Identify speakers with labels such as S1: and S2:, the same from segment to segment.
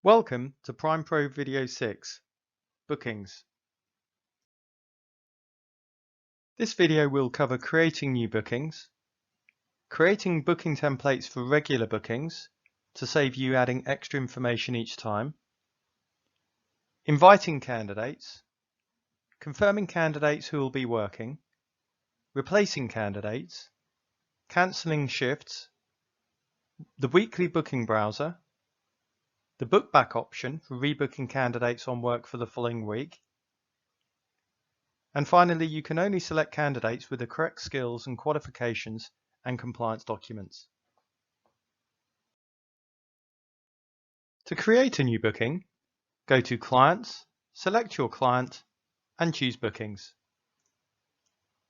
S1: Welcome to PrimePro Video 6, Bookings. This video will cover creating new bookings, creating booking templates for regular bookings to save you adding extra information each time, inviting candidates, confirming candidates who will be working, replacing candidates, cancelling shifts, the weekly booking browser, the book back option for rebooking candidates on work for the following week, and finally, you can only select candidates with the correct skills and qualifications and compliance documents. To create a new booking, go to Clients, select your client, and choose Bookings.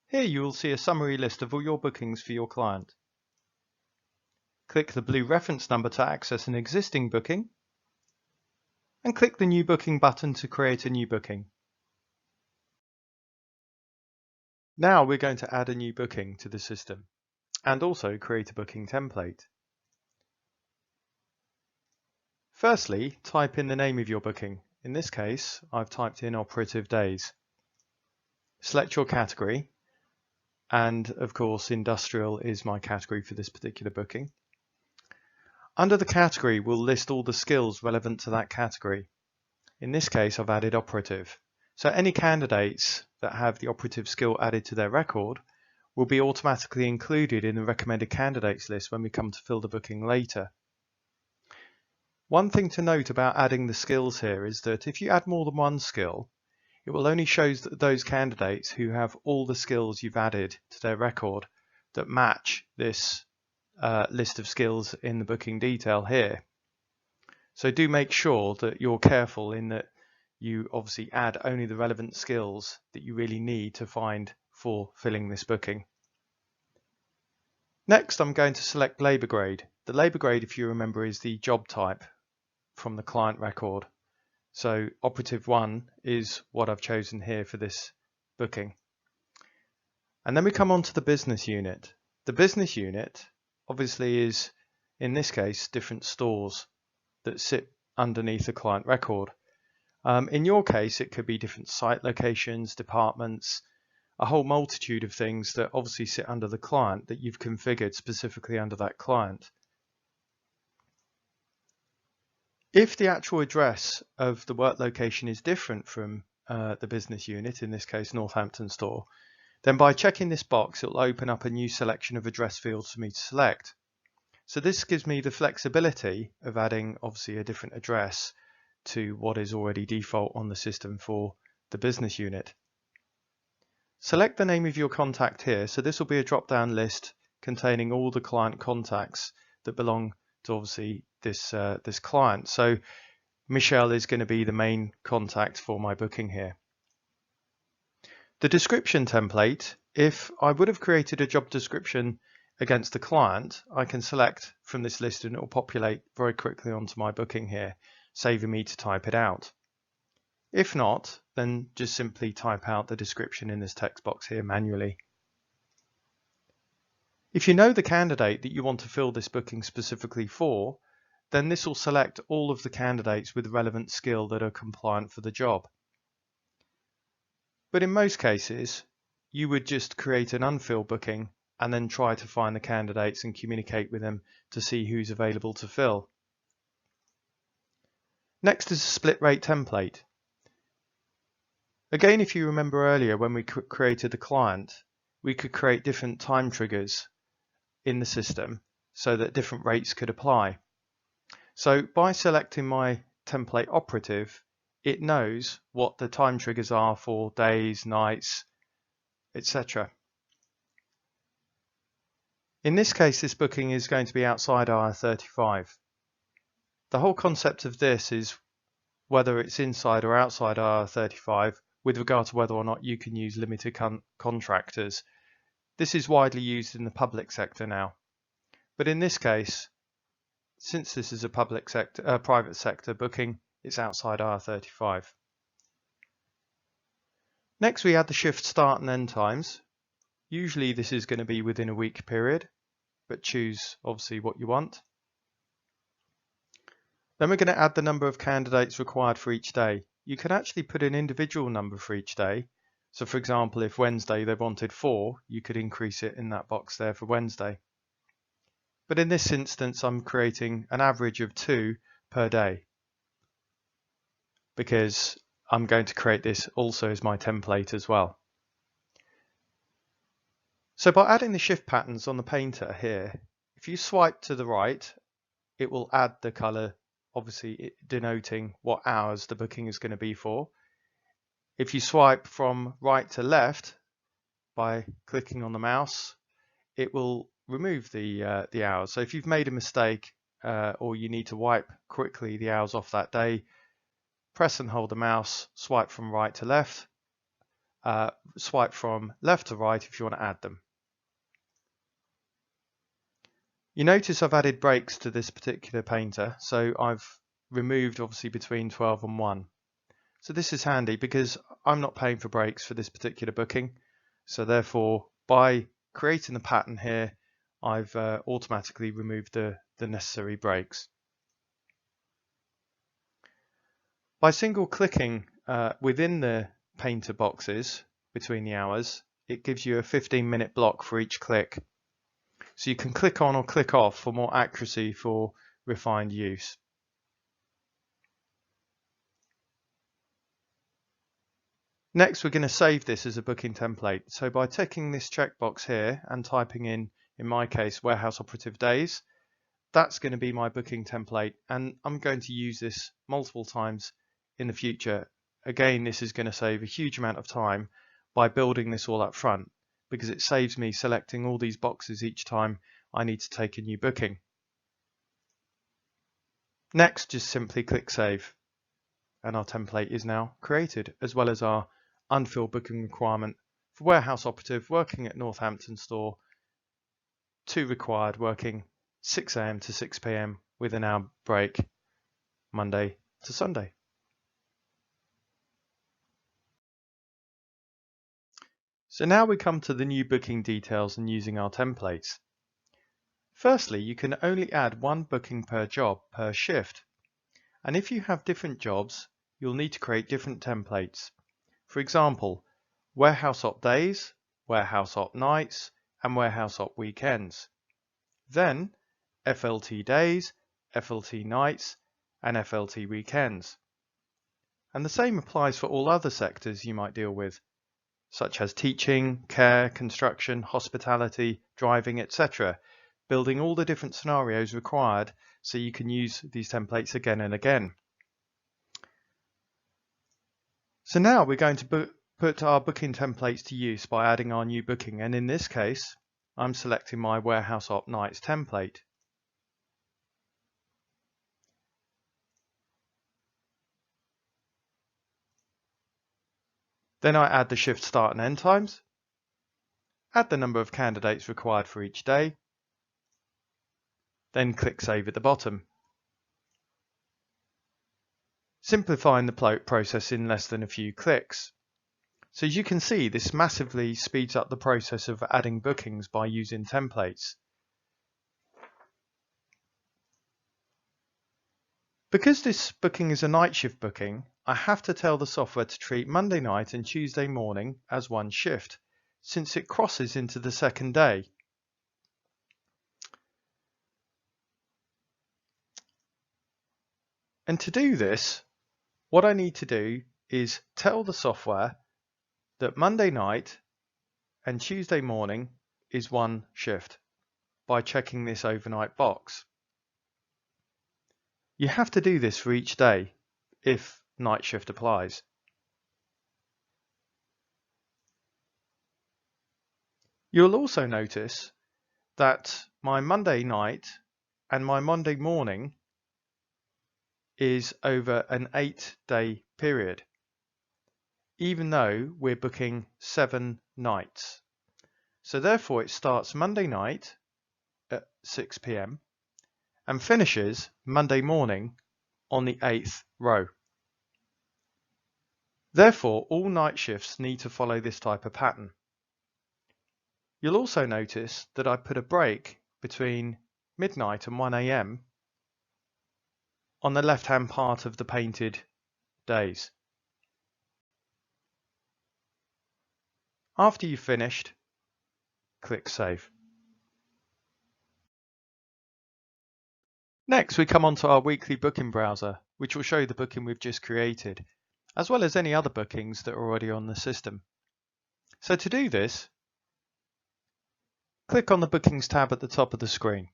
S1: Here you will see a summary list of all your bookings for your client. Click the blue reference number to access an existing booking, and click the New Booking button to create a new booking. Now we're going to add a new booking to the system and also create a booking template. Firstly, type in the name of your booking. In this case, I've typed in operative days. Select your category, and of course industrial is my category for this particular booking. Under the category, we'll list all the skills relevant to that category. In this case, I've added operative. So any candidates that have the operative skill added to their record will be automatically included in the recommended candidates list when we come to fill the booking later. One thing to note about adding the skills here is that if you add more than one skill, it will only show those candidates who have all the skills you've added to their record that match this list of skills in the booking detail here. So do make sure that you're careful in that you obviously add only the relevant skills that you really need to find for filling this booking. Next, I'm going to select labour grade. The labour grade, if you remember, is the job type from the client record. So operative 1 is what I've chosen here for this booking. And then we come on to the business unit. The business unit obviously is, in this case, different stores that sit underneath the client record. In your case, it could be different site locations, departments, a whole multitude of things that obviously sit under the client that you've configured specifically under that client. If the actual address of the work location is different from the business unit, in this case Northampton store, then by checking this box, it will open up a new selection of address fields for me to select. So this gives me the flexibility of adding obviously a different address to what is already default on the system for the business unit. Select the name of your contact here. So this will be a drop-down list containing all the client contacts that belong to obviously this client. So Michelle is going to be the main contact for my booking here. The description template, if I would have created a job description against the client, I can select from this list and it will populate very quickly onto my booking here, saving me to type it out. If not, then just simply type out the description in this text box here manually. If you know the candidate that you want to fill this booking specifically for, then this will select all of the candidates with relevant skill that are compliant for the job. But in most cases, you would just create an unfilled booking and then try to find the candidates and communicate with them to see who's available to fill. Next is a split rate template. Again, if you remember earlier when we created the client, we could create different time triggers in the system so that different rates could apply. So by selecting my template operative, it knows what the time triggers are for days, nights, etc. In this case, this booking is going to be outside IR35. The whole concept of this is whether it's inside or outside IR35 with regard to whether or not you can use limited contractors. This is widely used in the public sector now. But in this case, since this is a private sector booking, it's outside IR35. Next, we add the shift start and end times. Usually this is going to be within a week period, but choose obviously what you want. Then we're going to add the number of candidates required for each day. You can actually put an individual number for each day. So for example, if Wednesday they wanted 4, you could increase it in that box there for Wednesday. But in this instance, I'm creating an average of 2 per day because I'm going to create this also as my template as well. So by adding the shift patterns on the painter here, if you swipe to the right, it will add the color, obviously denoting what hours the booking is going to be for. If you swipe from right to left by clicking on the mouse, it will remove the hours. So if you've made a mistake or you need to wipe quickly the hours off that day, press and hold the mouse, swipe from right to left, swipe from left to right if you want to add them. You notice I've added breaks to this particular painter, so I've removed obviously between 12 and 1. So this is handy because I'm not paying for breaks for this particular booking. So therefore, by creating the pattern here, I've automatically removed the necessary breaks. By single clicking within the painter boxes between the hours, it gives you a 15-minute block for each click. So you can click on or click off for more accuracy for refined use. Next, we're going to save this as a booking template. So by ticking this checkbox here and typing in my case, warehouse operative days, that's going to be my booking template. And I'm going to use this multiple times in the future. Again, this is going to save a huge amount of time by building this all up front, because it saves me selecting all these boxes each time I need to take a new booking. Next, just simply click Save, and our template is now created, as well as our unfilled booking requirement for warehouse operative working at Northampton store, 2 required working 6 AM to 6 PM with an hour break Monday to Sunday. So now we come to the new booking details and using our templates. Firstly, you can only add 1 booking per job per shift. And if you have different jobs, you'll need to create different templates. For example, warehouse op days, warehouse op nights, and warehouse op weekends. Then FLT days, FLT nights, and FLT weekends. And the same applies for all other sectors you might deal with, such as teaching, care, construction, hospitality, driving, etc. Building all the different scenarios required so you can use these templates again and again. So now we're going to put our booking templates to use by adding our new booking, and in this case I'm selecting my warehouse op nights template. Then I add the shift start and end times, add the number of candidates required for each day, then click Save at the bottom. Simplifying the process in less than a few clicks. So as you can see, this massively speeds up the process of adding bookings by using templates. Because this booking is a night shift booking, I have to tell the software to treat Monday night and Tuesday morning as one shift, since it crosses into the second day. And to do this, what I need to do is tell the software that Monday night and Tuesday morning is one shift by checking this overnight box. You have to do this for each day if night shift applies. You'll also notice that my Monday night and my Monday morning is over an 8-day period, even though we're booking 7 nights. So therefore it starts Monday night at 6 PM and finishes Monday morning on the 8th row. Therefore, all night shifts need to follow this type of pattern. You'll also notice that I put a break between midnight and 1 AM on the left-hand part of the painted days. After you've finished, click Save. Next, we come onto our weekly booking browser, which will show you the booking we've just created, as well as any other bookings that are already on the system. So to do this, click on the Bookings tab at the top of the screen.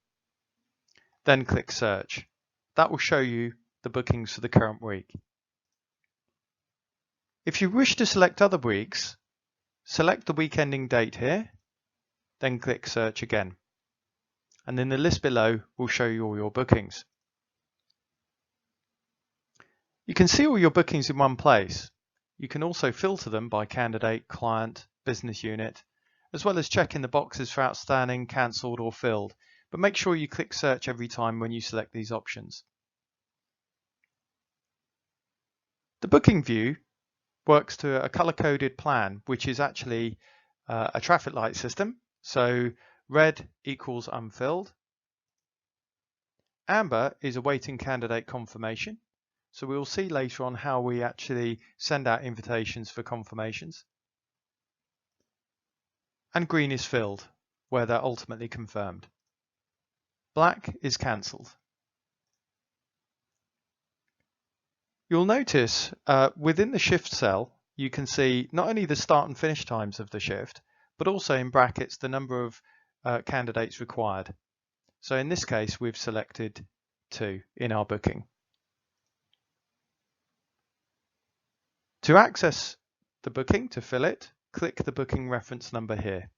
S1: Then click Search. That will show you the bookings for the current week. If you wish to select other weeks, select the week ending date here, then click Search again. And then the list below will show you all your bookings. You can see all your bookings in one place. You can also filter them by candidate, client, business unit, as well as checking the boxes for outstanding, cancelled or filled, but make sure you click Search every time when you select these options. The booking view works to a color-coded plan, which is actually a traffic light system. So red equals unfilled. Amber is awaiting candidate confirmation. So we'll see later on how we actually send out invitations for confirmations. And green is filled, where they're ultimately confirmed. Black is cancelled. You'll notice within the shift cell, you can see not only the start and finish times of the shift, but also in brackets the number of candidates required. So in this case, we've selected 2 in our booking. To access the booking, to fill it, click the booking reference number here.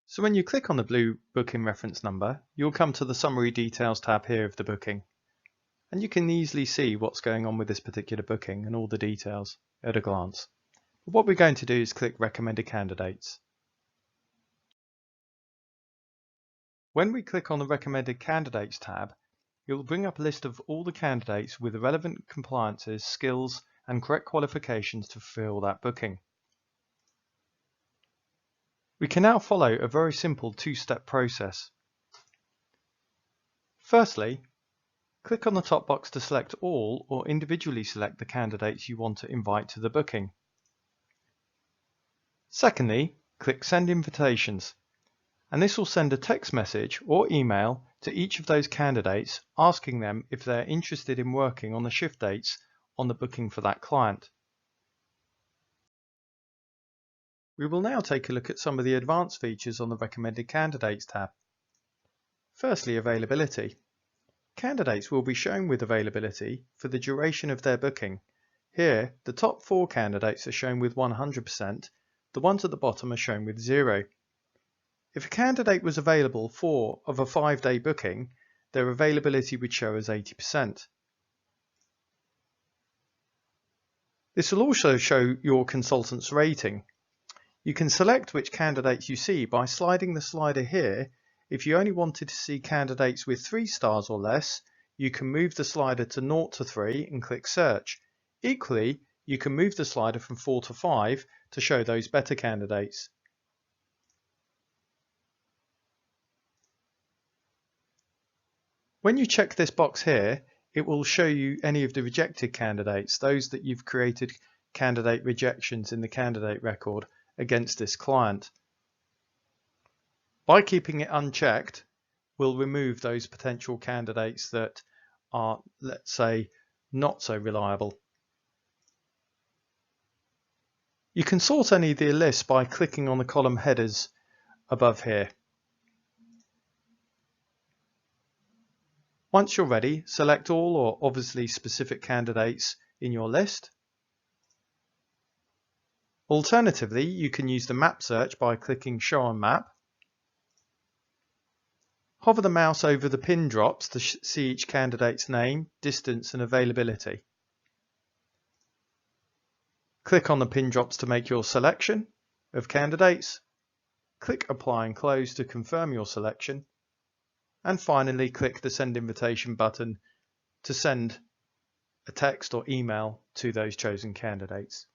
S1: So when you click on the blue booking reference number, you'll come to the Summary Details tab here of the booking. And you can easily see what's going on with this particular booking and all the details at a glance. But what we're going to do is click Recommended Candidates. When we click on the Recommended Candidates tab, it will bring up a list of all the candidates with the relevant compliances, skills and correct qualifications to fulfill that booking. We can now follow a very simple 2-step process. Firstly, click on the top box to select all or individually select the candidates you want to invite to the booking. Secondly, click Send Invitations, and this will send a text message or email to each of those candidates asking them if they're interested in working on the shift dates on the booking for that client. We will now take a look at some of the advanced features on the Recommended Candidates tab. Firstly, availability. Candidates will be shown with availability for the duration of their booking. Here, the top 4 candidates are shown with 100%, the ones at the bottom are shown with 0. If a candidate was available for a 5-day booking, their availability would show as 80%. This will also show your consultant's rating. You can select which candidates you see by sliding the slider here. If you only wanted to see candidates with 3 stars or less, you can move the slider to 0 to 3 and click Search. Equally, you can move the slider from 4 to 5 to show those better candidates. When you check this box here, it will show you any of the rejected candidates, those that you've created candidate rejections in the candidate record against this client. By keeping it unchecked, we'll remove those potential candidates that are, let's say, not so reliable. You can sort any of the lists by clicking on the column headers above here. Once you're ready, select all or obviously specific candidates in your list. Alternatively, you can use the map search by clicking Show on Map. Hover the mouse over the pin drops to see each candidate's name, distance and availability. Click on the pin drops to make your selection of candidates. Click Apply and Close to confirm your selection. And finally, click the Send Invitation button to send a text or email to those chosen candidates.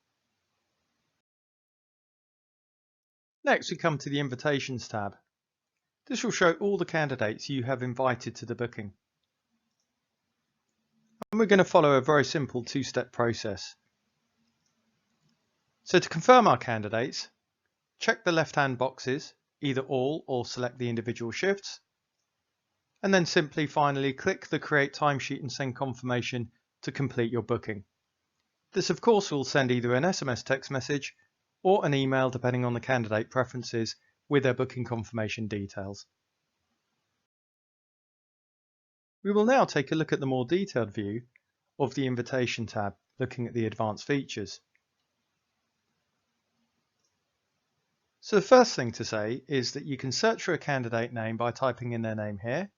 S1: Next, we come to the Invitations tab. This will show all the candidates you have invited to the booking. And we're going to follow a very simple two-step process. So to confirm our candidates, check the left-hand boxes, either all or select the individual shifts, and then simply finally click the Create Timesheet and send confirmation to complete your booking. This of course will send either an SMS text message or an email depending on the candidate preferences with their booking confirmation details. We will now take a look at the more detailed view of the Invitation tab, looking at the advanced features. So the first thing to say is that you can search for a candidate name by typing in their name here.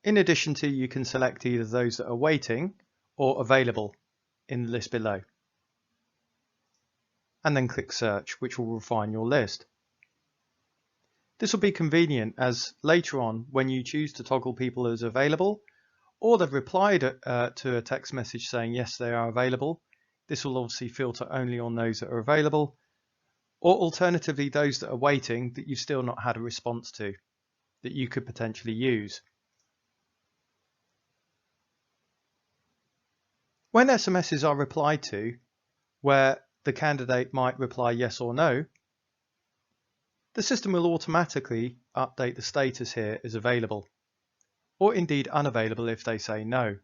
S1: In addition to, you can select either those that are waiting or available in the list below. And then click search, which will refine your list. This will be convenient as later on, when you choose to toggle people as available, or they've replied to a text message saying yes, they are available, this will obviously filter only on those that are available, or alternatively those that are waiting that you've still not had a response to, that you could potentially use. When SMSs are replied to, where the candidate might reply yes or no, the system will automatically update the status here as available, or indeed unavailable if they say no.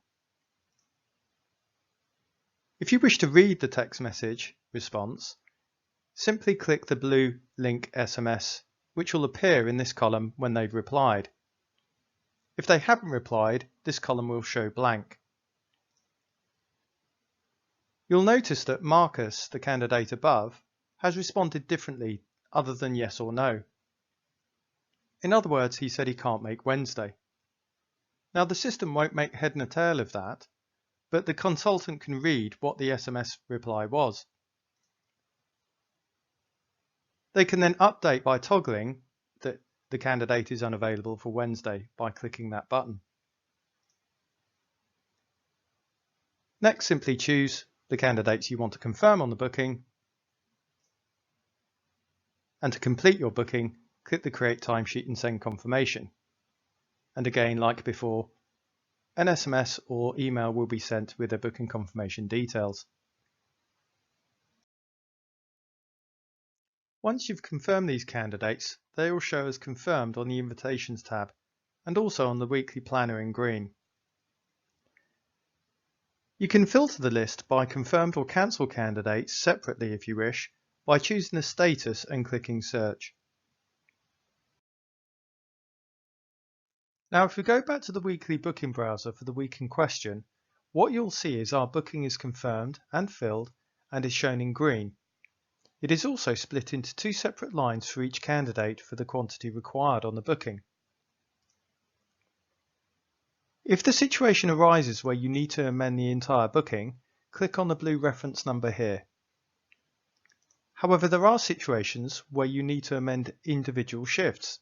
S1: If you wish to read the text message response, simply click the blue link SMS, which will appear in this column when they've replied. If they haven't replied, this column will show blank. You'll notice that Marcus, the candidate above, has responded differently other than yes or no. In other words, he said he can't make Wednesday. Now the system won't make head nor tail of that, but the consultant can read what the SMS reply was. They can then update by toggling that the candidate is unavailable for Wednesday by clicking that button. Next, simply choose the candidates you want to confirm on the booking, and to complete your booking, click the Create Timesheet and send confirmation. And again, like before, an SMS or email will be sent with their booking confirmation details. Once you've confirmed these candidates, they will show as confirmed on the Invitations tab and also on the Weekly Planner in green. You can filter the list by confirmed or cancelled candidates separately if you wish by choosing the status and clicking search. Now if we go back to the weekly booking browser for the week in question, what you'll see is our booking is confirmed and filled and is shown in green. It is also split into two separate lines for each candidate for the quantity required on the booking. If the situation arises where you need to amend the entire booking, click on the blue reference number here. However, there are situations where you need to amend individual shifts.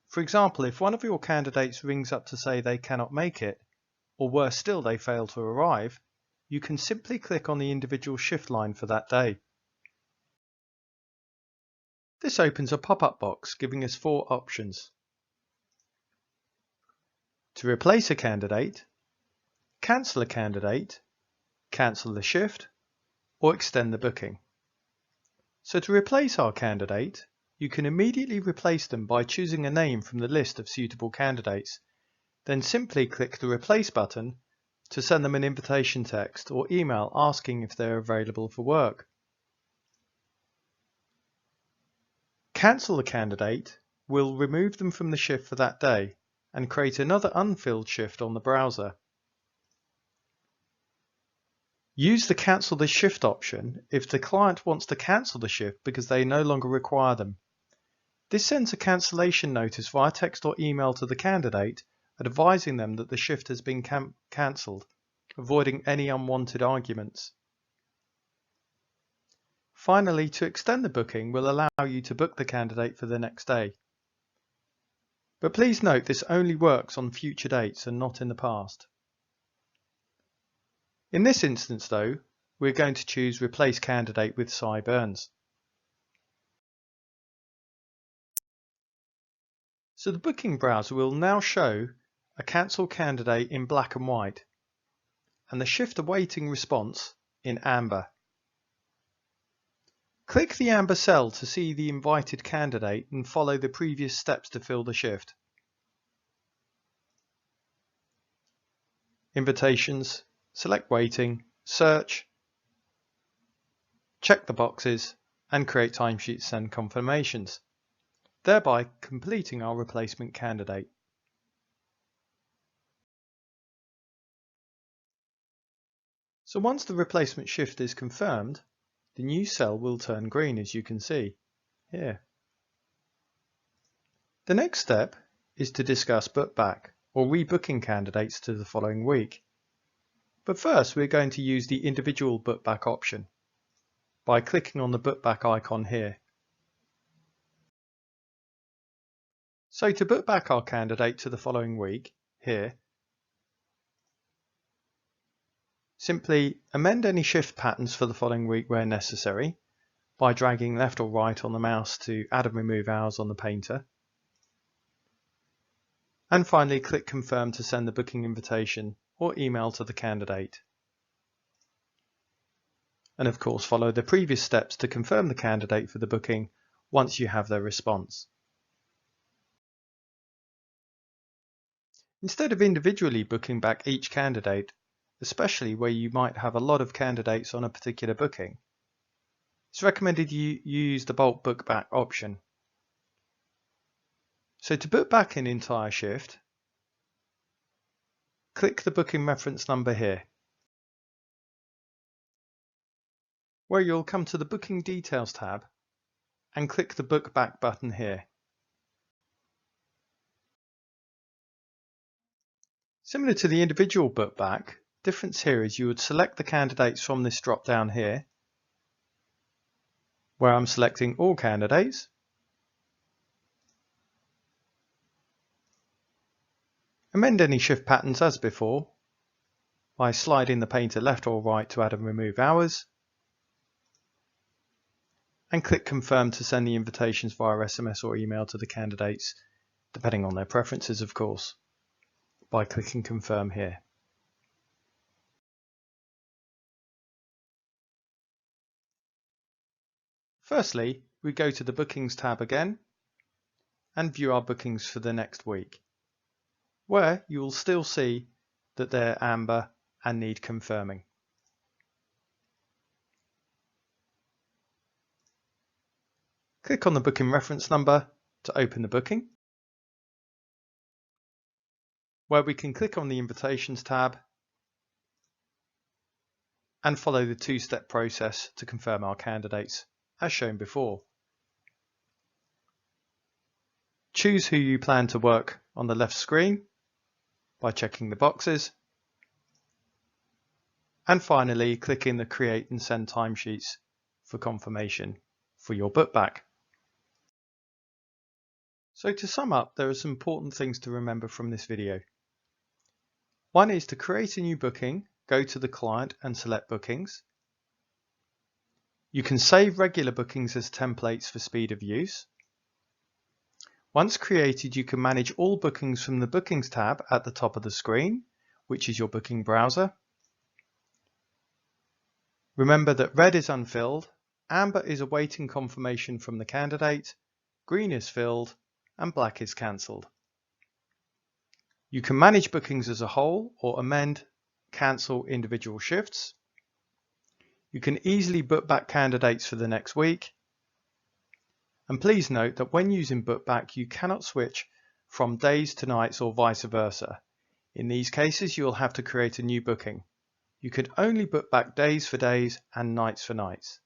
S1: For example, if one of your candidates rings up to say they cannot make it, or worse still, they fail to arrive, you can simply click on the individual shift line for that day. This opens a pop-up box giving us 4 options: to replace a candidate, cancel a candidate, cancel the shift, or extend the booking. So to replace our candidate, you can immediately replace them by choosing a name from the list of suitable candidates. Then simply click the Replace button to send them an invitation text or email asking if they're available for work. Cancel the candidate will remove them from the shift for that day and create another unfilled shift on the browser. Use the Cancel the Shift option if the client wants to cancel the shift because they no longer require them. This sends a cancellation notice via text or email to the candidate advising them that the shift has been cancelled, avoiding any unwanted arguments. Finally, to extend the booking will allow you to book the candidate for the next day. But please note this only works on future dates and not in the past. In this instance though, we're going to choose Replace Candidate with Cy Burns. So the booking browser will now show a cancelled candidate in black and white and the shift awaiting response in amber. Click the amber cell to see the invited candidate and follow the previous steps to fill the shift. Invitations, select waiting, search, check the boxes and create timesheets send confirmations, thereby completing our replacement candidate. So once the replacement shift is confirmed, the new cell will turn green, as you can see here. The next step is to discuss bookback or rebooking candidates to the following week. But first we're going to use the individual bookback option by clicking on the bookback icon here. So to book back our candidate to the following week here, simply amend any shift patterns for the following week where necessary by dragging left or right on the mouse to add and remove hours on the painter. And finally click confirm to send the booking invitation or email to the candidate. And of course follow the previous steps to confirm the candidate for the booking once you have their response. Instead of individually booking back each candidate, especially where you might have a lot of candidates on a particular booking, it's recommended you use the bulk book back option. So to book back an entire shift, click the booking reference number here, where you'll come to the Booking Details tab and click the Book Back button here. Similar to the individual book back, difference here is you would select the candidates from this drop down here, where I'm selecting all candidates, amend any shift patterns as before by sliding the painter left or right to add and remove hours, and click confirm to send the invitations via SMS or email to the candidates, depending on their preferences of course, by clicking confirm here. Firstly, we go to the Bookings tab again and view our bookings for the next week, where you will still see that they're amber and need confirming. Click on the booking reference number to open the booking, where we can click on the Invitations tab and follow the two-step process to confirm our candidates, as shown before. Choose who you plan to work on the left screen by checking the boxes, and finally click in the Create and Send Timesheets for confirmation for your book back. So to sum up, there are some important things to remember from this video. One is to create a new booking, go to the client and select bookings. You can save regular bookings as templates for speed of use. Once created, you can manage all bookings from the Bookings tab at the top of the screen, which is your booking browser. Remember that red is unfilled, amber is awaiting confirmation from the candidate, green is filled, and black is cancelled. You can manage bookings as a whole or amend, cancel individual shifts. You can easily book back candidates for the next week. And please note that when using book back, you cannot switch from days to nights or vice versa. In these cases, you will have to create a new booking. You can only book back days for days and nights for nights.